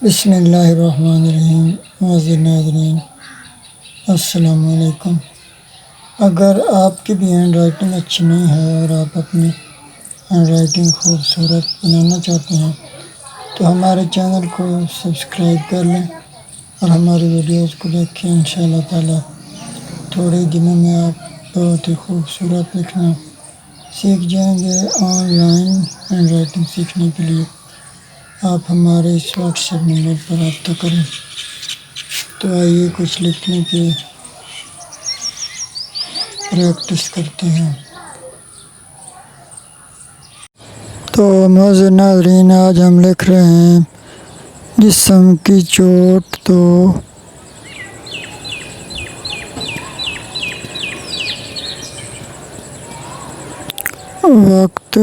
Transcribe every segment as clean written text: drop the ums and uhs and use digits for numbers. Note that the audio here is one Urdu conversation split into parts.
بسم اللہ الرحمن الرحیم۔ معزز ناظرین السلام علیکم۔ اگر آپ کی بھی ہینڈ رائٹنگ اچھی نہیں ہے اور آپ اپنی ہینڈ رائٹنگ خوبصورت بنانا چاہتے ہیں تو ہمارے چینل کو سبسکرائب کر لیں اور ہماری ویڈیوز کو دیکھیں۔ انشاءاللہ تعالی تھوڑے دنوں میں آپ بہت ہی خوبصورت لکھنا سیکھ جائیں گے۔ آن لائن ہینڈ رائٹنگ سیکھنے کے لیے آپ ہمارے اس واٹس ایپ نمبر پر رابطہ کریں۔ تو آئیے کچھ لکھنے کی پریکٹس کرتے ہیں۔ تو معزز ناظرین، آج ہم لکھ رہے ہیں جسم کی چوٹ تو وقت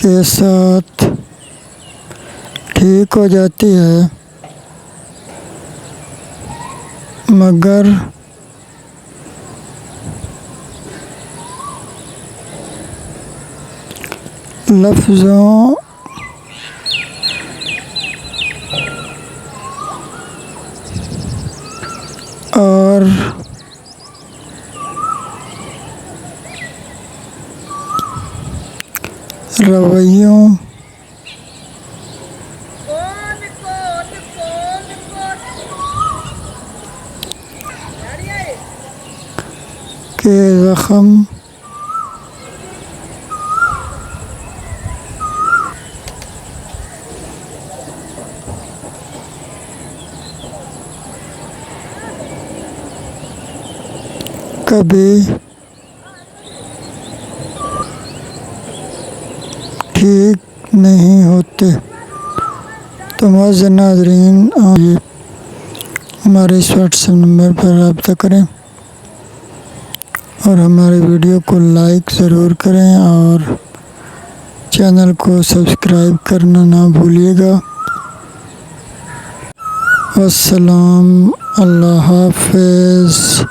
کے ساتھ ٹھیک ہو جاتی ہے، مگر لفظوں اور رویوں کے زخم کبھی ٹھیک نہیں ہوتے۔ تو معزز ناظرین، آئیے ہمارے اس واٹس ایپ نمبر پر رابطہ کریں اور ہمارے ویڈیو کو لائک ضرور کریں اور چینل کو سبسکرائب کرنا نہ بھولیے گا۔ والسلام، اللہ حافظ۔